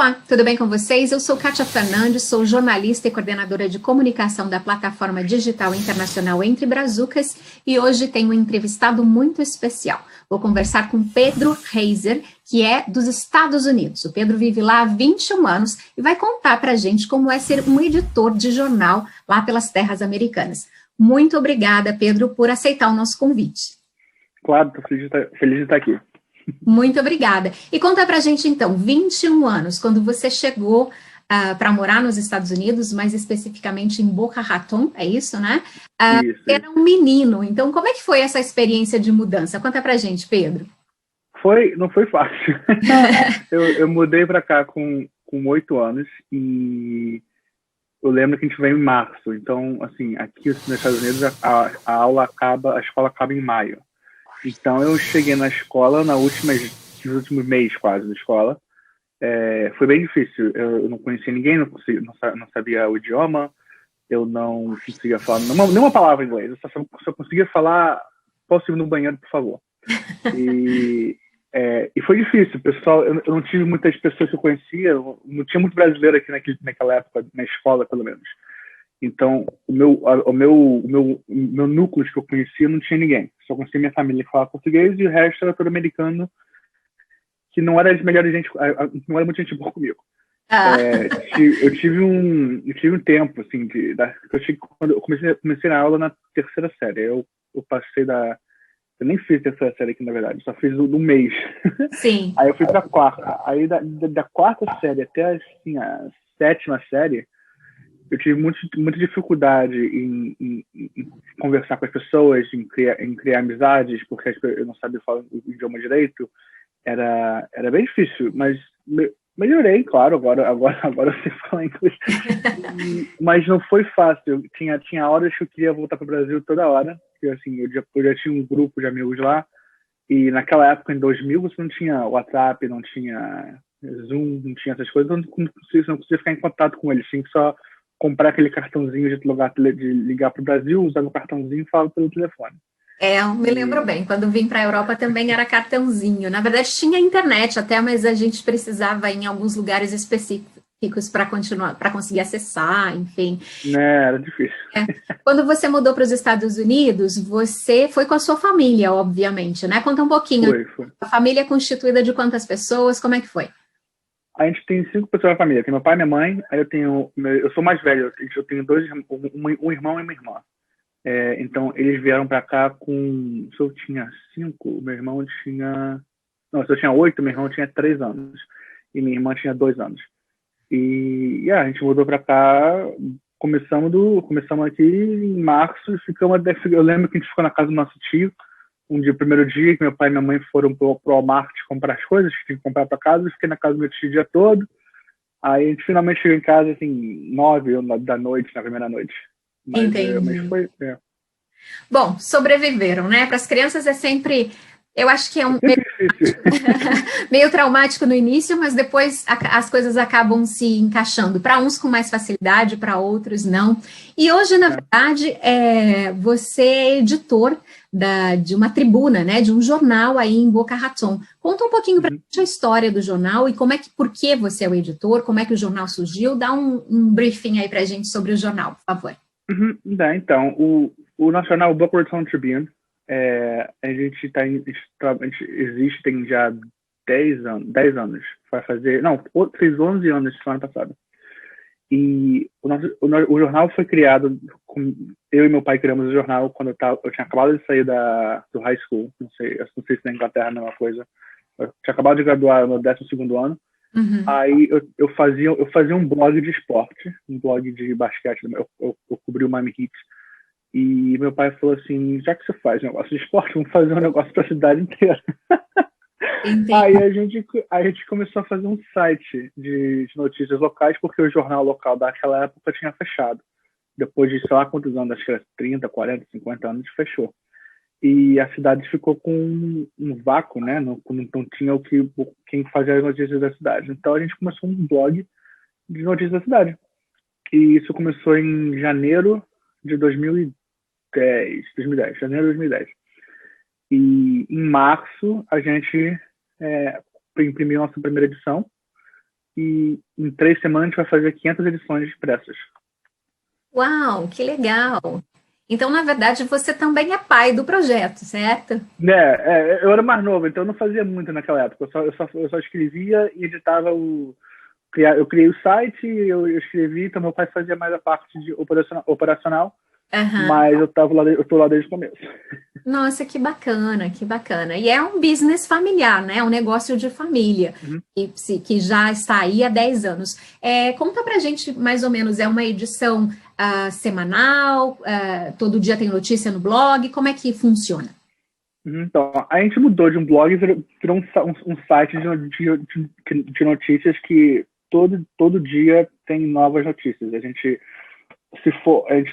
Olá, tudo bem com vocês? Eu sou Kátia Fernandes, sou jornalista e coordenadora de comunicação da plataforma digital internacional Entre Brazucas e hoje tenho um entrevistado muito especial. Vou conversar com Pedro Reiser, que é dos Estados Unidos. O Pedro vive lá há 21 anos e vai contar para a gente como é ser um editor de jornal lá pelas terras americanas. Muito obrigada, Pedro, por aceitar o nosso convite. Claro, estou feliz de estar aqui. Muito obrigada. E conta pra gente então, 21 anos, quando você chegou para morar nos Estados Unidos, mais especificamente em Boca Raton, é isso, né? Isso. Era um menino, então como é que foi essa experiência de mudança? Conta pra gente, Pedro. Não foi fácil. Eu mudei para cá com 8 anos e eu lembro que a gente veio em março. Então, assim, aqui nos Estados Unidos a escola acaba em maio. Então, eu cheguei na escola nos últimos meses quase da escola. Foi bem difícil. Eu não conhecia ninguém, não sabia o idioma, eu não conseguia falar nenhuma palavra em inglês. Eu só conseguia falar, posso ir no banheiro, por favor. E foi difícil, pessoal. Eu não tive muitas pessoas que eu conhecia, não tinha muito brasileiro aqui naquela época, na escola, pelo menos. Então, o meu núcleo que eu conhecia não tinha ninguém. Só conhecia minha família que falava português e o resto era todo americano, que não era as melhores gente, não era muita gente boa comigo. Eu tive um tempo, assim, quando eu comecei na aula na terceira série. Eu passei eu nem fiz terceira série aqui, na verdade, só fiz um mês. Sim. Aí eu fui pra quarta. Aí da quarta série até, assim, a sétima série, eu tive muita dificuldade em conversar com as pessoas, em criar amizades, porque eu não sabia falar o idioma direito. Era bem difícil, mas melhorei, claro, agora eu sei falar inglês. Mas não foi fácil. Tinha horas que eu queria voltar para o Brasil toda hora, porque assim, eu já tinha um grupo de amigos lá, e naquela época, em 2000, você não tinha WhatsApp, não tinha Zoom, não tinha essas coisas, então você não conseguia ficar em contato com eles, tinha que só comprar aquele cartãozinho de ligar para o Brasil, usar o cartãozinho e falar pelo telefone. Eu me lembro bem, quando vim para a Europa também era cartãozinho. Na verdade, tinha internet até, mas a gente precisava ir em alguns lugares específicos para conseguir acessar, enfim. Era difícil. Quando você mudou para os Estados Unidos, você foi com a sua família, obviamente, né? Conta um pouquinho. Foi. A família é constituída de quantas pessoas? Como é que foi? A gente tem 5 pessoas na família. Tem meu pai e minha mãe. Aí eu sou mais velho. Eu tenho um irmão e uma irmã. Então, eles vieram para cá se eu tinha 5, meu irmão tinha... Não, se eu tinha 8, meu irmão tinha 3 anos. E minha irmã tinha 2 anos. E a gente mudou para cá, começamos aqui em março. Eu lembro que a gente ficou na casa do nosso tio, o primeiro dia que meu pai e minha mãe foram pro Walmart comprar as coisas que tinha que comprar para casa. Eu fiquei na casa do meu tio o dia todo. Aí a gente finalmente chegou em casa, assim, 9 da noite, na primeira noite. Mas foi... Bom, sobreviveram, né? Para as crianças é sempre... Eu acho que é meio traumático no início, mas depois as coisas acabam se encaixando. Para uns com mais facilidade, para outros não. E hoje, na verdade, você é editor de uma tribuna, né? De um jornal aí em Boca Raton. Conta um pouquinho para a gente a história do jornal e por que você é o editor, como é que o jornal surgiu. Dá um briefing aí para a gente sobre o jornal, por favor. Então, o nacional Boca Raton Tribune, a gente existe tem já 10 anos. Fez 11 anos no ano passado. E o jornal foi criado, eu e meu pai criamos o jornal quando eu tinha acabado de sair do high school. Não sei se na Inglaterra é a mesma coisa. Eu tinha acabado de graduar no 12º ano. Uhum. Aí eu fazia um blog de esporte, um blog de basquete. Eu cobri o Miami Heat. E meu pai falou assim, já que você faz negócio de esporte, vamos fazer um negócio para a cidade inteira. Entendi. Aí a gente começou a fazer um site de notícias locais, porque o jornal local daquela época tinha fechado. Depois de, sei lá quantos anos, acho que era 30, 40, 50 anos, fechou. E a cidade ficou com um vácuo, né? Não tinha quem fazia as notícias da cidade. Então a gente começou um blog de notícias da cidade. E isso começou em janeiro de 2010, janeiro de 2010. E em março a gente imprimiu nossa primeira edição. e em 3 semanas a gente vai fazer 500 edições impressas. Uau, que legal! Então, na verdade, você também é pai do projeto, certo? Eu era mais novo, então eu não fazia muito naquela época. Eu só escrevia e editava eu criei o site, eu escrevi, então meu pai fazia mais a parte de operacional, Aham. mas eu tô lá desde o começo. Nossa, que bacana, que bacana. E é um business familiar, né? É um negócio de família, Uhum. que já está aí há 10 anos. Conta pra gente, mais ou menos, é uma edição semanal? Todo dia tem notícia no blog? Como é que funciona? Então, a gente mudou de um blog e virou um site de notícias que todo dia tem novas notícias. A gente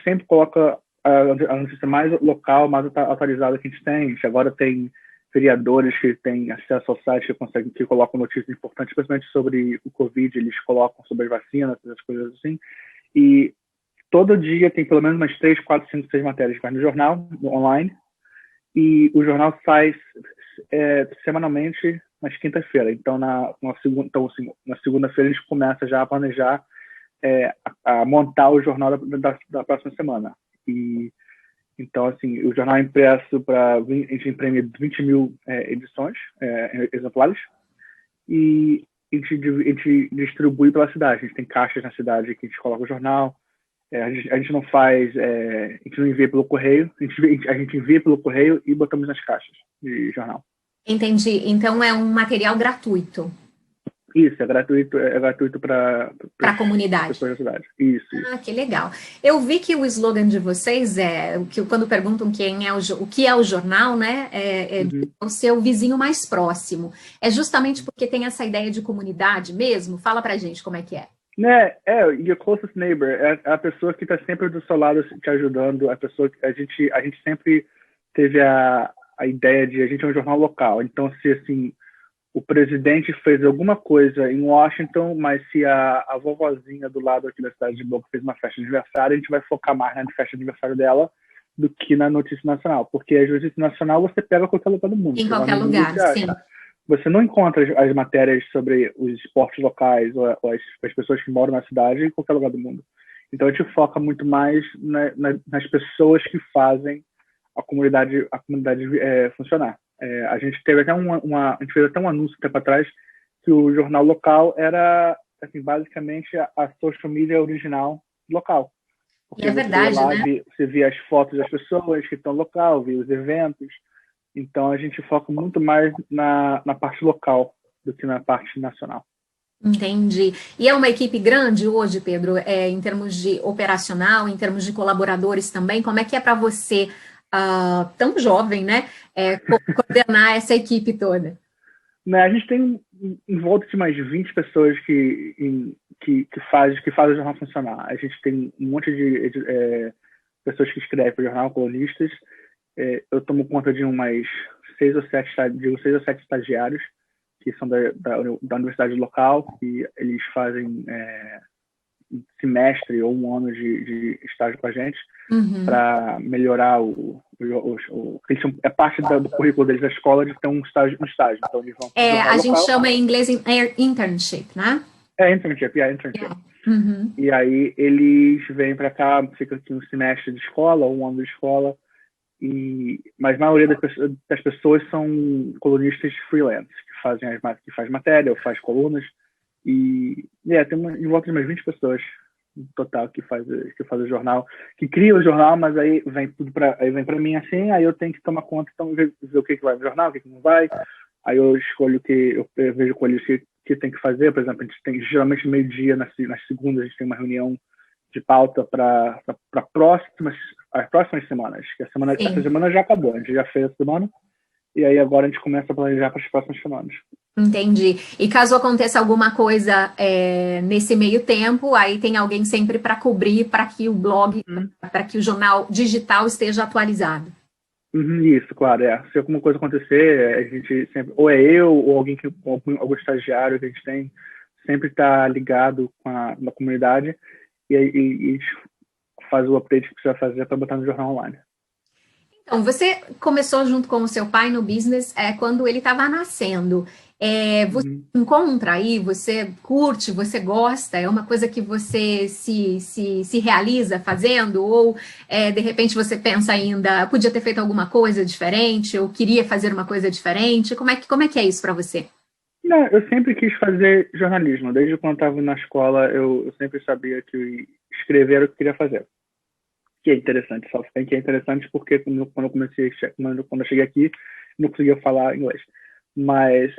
sempre coloca a notícia mais local, mais atualizada que a gente tem. A gente agora tem vereadores que têm acesso ao site que colocam notícias importantes, especialmente sobre o Covid, eles colocam sobre as vacinas, essas coisas assim. E todo dia tem pelo menos umas 3, 4, 5, 6 matérias que vai no jornal, online, e o jornal sai semanalmente nas quinta-feira. Então, na segunda-feira a gente começa já a planejar, a montar o jornal da próxima semana. E então, assim, o jornal é impresso a gente imprime 20 mil edições, exemplares, e a gente distribui pela cidade. A gente tem caixas na cidade que a gente coloca o jornal. A gente não faz, a gente não envia pelo correio, a gente envia pelo correio e botamos nas caixas de jornal. Entendi. Então é um material gratuito Isso, é gratuito para para a as comunidade. pessoas da cidade. Isso. Ah, que legal. Eu vi que o slogan de vocês que quando perguntam o que é o jornal, né, Uhum. o seu vizinho mais próximo. É justamente porque tem essa ideia de comunidade mesmo? Fala pra gente como é que é. Your closest neighbor, é a pessoa que está sempre do seu lado te ajudando, a pessoa que a gente sempre teve a ideia de a gente é um jornal local. Então, se assim, o presidente fez alguma coisa em Washington, mas se a vovozinha do lado aqui da cidade de Boca fez uma festa de aniversário, a gente vai focar mais na festa de aniversário dela do que na notícia nacional. Porque a notícia nacional você pega a qualquer lugar do mundo. Em Você vai qualquer no Google, lugar, você sim. acha. Você não encontra as matérias sobre os esportes locais ou as pessoas que moram na cidade em qualquer lugar do mundo. Então a gente foca muito mais nas pessoas que fazem a comunidade funcionar. A gente teve até a gente fez até um anúncio um tempo atrás que o jornal local era assim, basicamente a social media original local. E Porque é você ia verdade, lá, né? você via as fotos das pessoas que estão local, via os eventos. Então a gente foca muito mais na parte local do que na parte nacional. Entendi. E é uma equipe grande hoje, Pedro, em termos de operacional, em termos de colaboradores também. Como é que é para você, tão jovem, né, coordenar essa equipe toda? Né, a gente tem em volta de mais 20 pessoas que fazem o jornal funcionar. A gente tem um monte de pessoas que escrevem para o jornal, colunistas. Eu tomo conta de umas 6 ou 7 estagiários que são da universidade local, e eles fazem um semestre ou um ano de estágio com a gente para melhorar é parte do currículo deles da escola de ter um estágio. Então eles vão para o jornal A gente local. chama em inglês internship, né? Internship. Uhum. E aí eles vêm para cá, ficam aqui um semestre de escola, um ano de escola, mas a maioria das pessoas são colunistas freelance, que faz matéria ou faz colunas. Tem em volta de umas 20 pessoas no total que faz o jornal, que cria o jornal, mas aí vem para mim assim, aí eu tenho que tomar conta, então ver o que vai no jornal, o que não vai. Aí eu escolho eu vejo com eles o que tem que fazer. Por exemplo, a gente tem geralmente meio-dia nas segundas, a gente tem uma reunião de pauta para as próximas semanas. Que essa semana já acabou, a gente já fez a semana, e aí agora a gente começa a planejar para as próximas semanas. Entendi. E caso aconteça alguma coisa nesse meio tempo, aí tem alguém sempre para cobrir, para que o blog, para que o jornal digital esteja atualizado. Isso, claro, Se alguma coisa acontecer, a gente sempre, ou é eu, ou algum estagiário que a gente tem, sempre está ligado na comunidade, e a gente faz o update que precisa fazer para botar no jornal online. Então, você começou junto com o seu pai no business quando ele estava nascendo. Você Uhum. encontra aí, você curte, você gosta, é uma coisa que você se realiza fazendo, ou de repente você pensa ainda, podia ter feito alguma coisa diferente, ou queria fazer uma coisa diferente, como é que é isso para você? Não, eu sempre quis fazer jornalismo. Desde quando estava na escola, eu sempre sabia que escrever era o que eu queria fazer. Que é interessante, só que é interessante porque quando eu comecei, quando eu cheguei aqui, eu não conseguia falar inglês. Mas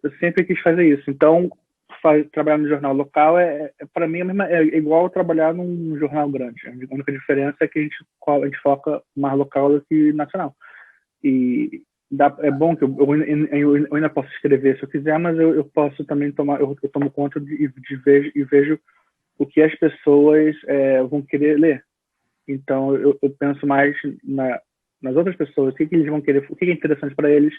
eu sempre quis fazer isso. Então, trabalhar no jornal local para mim é igual trabalhar num jornal grande. A única diferença é que a gente foca mais local do que nacional. E é bom que eu ainda posso escrever se eu quiser, mas eu posso também eu tomo conta e vejo o que as pessoas vão querer ler. Então, eu penso mais nas outras pessoas, o que eles vão querer, o que é interessante para eles,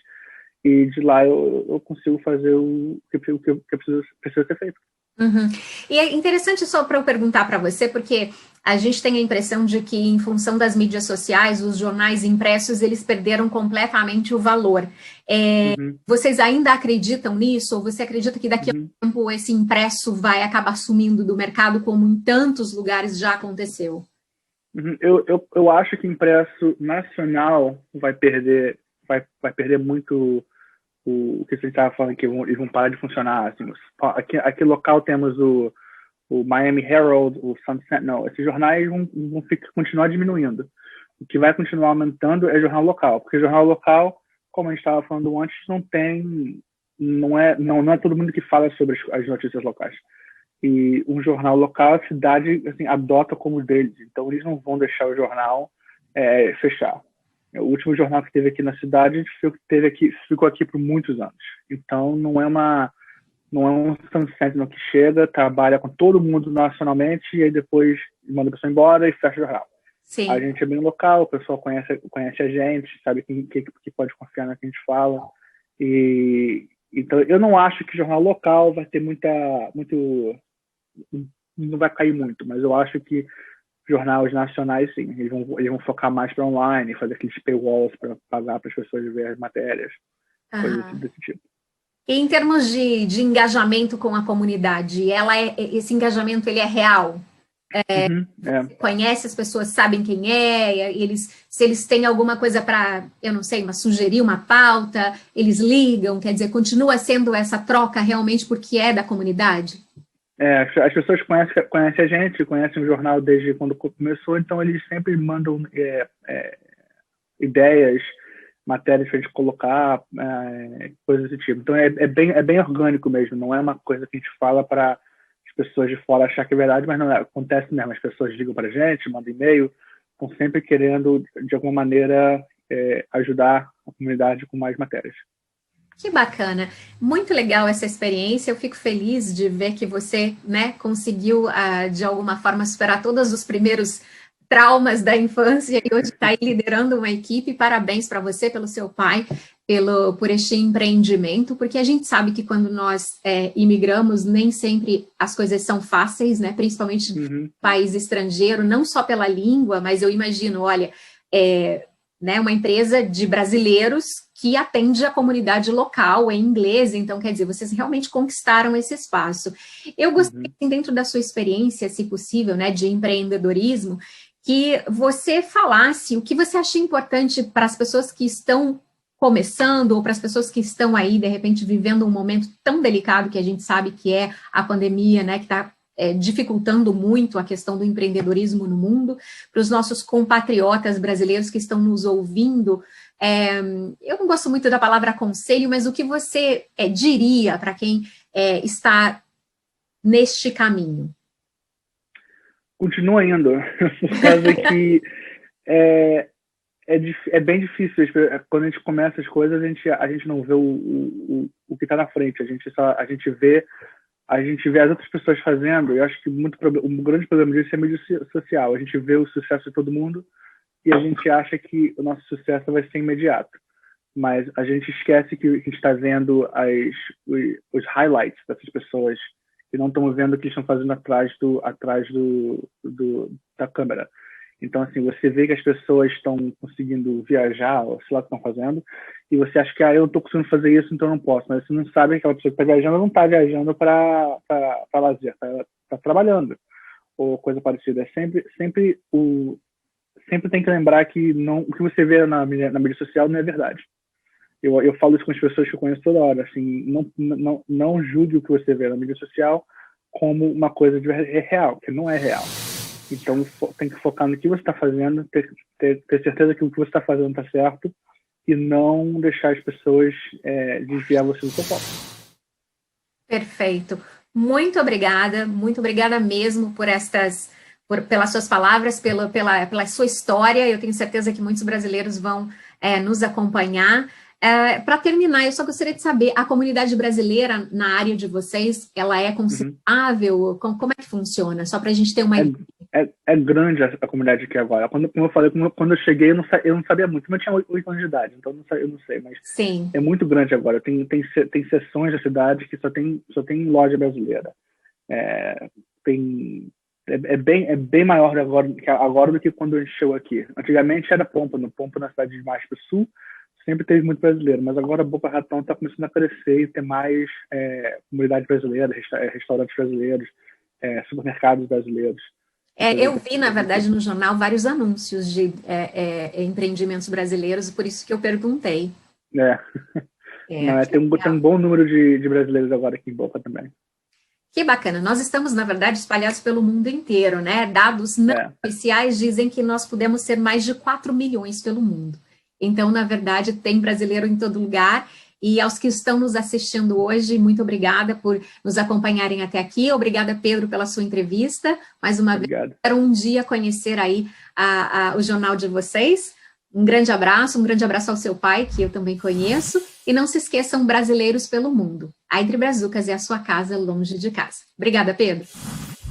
e de lá eu consigo fazer o que precisa ser feito. Uhum. E é interessante só para eu perguntar para você, porque a gente tem a impressão de que, em função das mídias sociais, os jornais impressos eles perderam completamente o valor. Uhum, Vocês ainda acreditam nisso? Ou você acredita que daqui a uhum, um tempo esse impresso vai acabar sumindo do mercado, como em tantos lugares já aconteceu? uhum. Eu acho que impresso nacional vai perder muito o que você estava falando, que eles vão parar de funcionar. Assim, aqui local temos o Miami Herald, o Sun Sentinel. Esses jornais vão continuar diminuindo. O que vai continuar aumentando é jornal local, porque jornal local, como a gente estava falando antes, não é todo mundo que fala sobre as notícias locais. E um jornal local, a cidade assim, adota como deles, então eles não vão deixar o jornal fechar. O último jornal que teve aqui na cidade, a gente ficou aqui por muitos anos. Então não é um Sentinel que chega, trabalha com todo mundo nacionalmente e aí depois manda a pessoa embora e fecha o jornal. A Sim. gente é bem local, o pessoal conhece a gente, sabe que pode confiar no que a gente fala. E então eu não acho que jornal local vai ter muito, não vai cair muito, mas eu acho que jornais nacionais sim, eles vão focar mais para online, fazer aqueles paywalls para pagar para as pessoas ver as matérias, coisas Aham. desse tipo. E em termos de engajamento com a comunidade, esse engajamento ele é real? Uhum, Conhece as pessoas, sabem quem é, se eles têm alguma coisa para, eu não sei, sugerir uma pauta, eles ligam, quer dizer, continua sendo essa troca realmente porque é da comunidade? As pessoas conhecem a gente, conhecem o jornal desde quando começou, então eles sempre mandam ideias, matérias para a gente colocar, coisas desse tipo. Então é bem orgânico mesmo, não é uma coisa que a gente fala para as pessoas de fora achar que é verdade, mas não é, acontece mesmo. As pessoas ligam para a gente, mandam e-mail, estão sempre querendo, de alguma maneira, ajudar a comunidade com mais matérias. Que bacana, muito legal essa experiência. Eu fico feliz de ver que você, né, conseguiu de alguma forma superar todos os primeiros traumas da infância e hoje está aí liderando uma equipe. Parabéns para você, pelo seu pai, por este empreendimento, porque a gente sabe que quando nós imigramos, nem sempre as coisas são fáceis, né? Principalmente no Uhum, país estrangeiro, não só pela língua, mas eu imagino, olha, né, uma empresa de brasileiros que atende a comunidade local em inglês, então, quer dizer, vocês realmente conquistaram esse espaço. Eu gostaria, uhum. assim, dentro da sua experiência, se possível, né, de empreendedorismo, que você falasse o que você acha importante para as pessoas que estão começando ou para as pessoas que estão aí, de repente, vivendo um momento tão delicado que a gente sabe que é a pandemia, né, que está dificultando muito a questão do empreendedorismo no mundo, para os nossos compatriotas brasileiros que estão nos ouvindo. Eu não gosto muito da palavra conselho, mas o que você diria para quem está neste caminho? Continua indo, por causa que é, é bem difícil. Quando a gente começa as coisas, a gente não vê o que está na frente. A gente vê as outras pessoas fazendo. E eu acho que um grande problema disso é a mídia social. A gente vê o sucesso de todo mundo e a gente acha que o nosso sucesso vai ser imediato. Mas a gente esquece que a gente está vendo os highlights dessas pessoas e não estamos vendo o que eles estão fazendo atrás da câmera. Então, assim, você vê que as pessoas estão conseguindo viajar, ou sei lá o que estão fazendo, e você acha que, eu não estou conseguindo fazer isso, então eu não posso. Mas você não sabe que aquela pessoa que está viajando não está viajando para lazer, está trabalhando, ou coisa parecida. Sempre tem que lembrar que o que você vê na mídia social não é verdade. Eu falo isso com as pessoas que eu conheço toda hora, assim, não julgue o que você vê na mídia social como uma coisa real, que não é real. Então, tem que focar no que você está fazendo, ter certeza que o que você está fazendo está certo e não deixar as pessoas desviar você do seu foco. Perfeito. Muito obrigada mesmo pelas suas palavras, pela sua história. Eu tenho certeza que muitos brasileiros vão nos acompanhar. Para terminar, eu só gostaria de saber, a comunidade brasileira na área de vocês, ela é considerável? Como é que funciona? Só para a gente ter uma ideia. É grande a comunidade aqui agora. Como eu falei, quando eu cheguei, eu não sabia muito. Mas eu tinha 8 anos de idade, então eu não sei. Mas sim, é muito grande agora. Tem seções da cidade que só tem loja brasileira. É bem maior agora do que quando a gente chegou aqui. Antigamente era Pompa na cidade de mais para o sul, sempre teve muito brasileiro, mas agora Boca Raton está começando a crescer e ter mais comunidade brasileira, restaurantes brasileiros, supermercados brasileiros. Eu vi, na verdade, no jornal vários anúncios de empreendimentos brasileiros, por isso que eu perguntei. Tem um bom número de brasileiros agora aqui em Boca também. Que bacana. Nós estamos, na verdade, espalhados pelo mundo inteiro, né? Dados não oficiais dizem que nós podemos ser mais de 4 milhões pelo mundo. Então, na verdade, tem brasileiro em todo lugar. E aos que estão nos assistindo hoje, muito obrigada por nos acompanharem até aqui. Obrigada, Pedro, pela sua entrevista. Mais uma vez, quero um dia conhecer aí o jornal de vocês. Um grande abraço ao seu pai, que eu também conheço. E não se esqueçam, brasileiros pelo mundo. A Entre Brazucas é a sua casa, longe de casa. Obrigada, Pedro.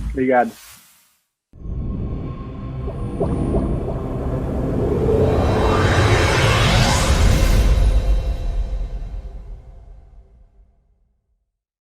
Obrigado.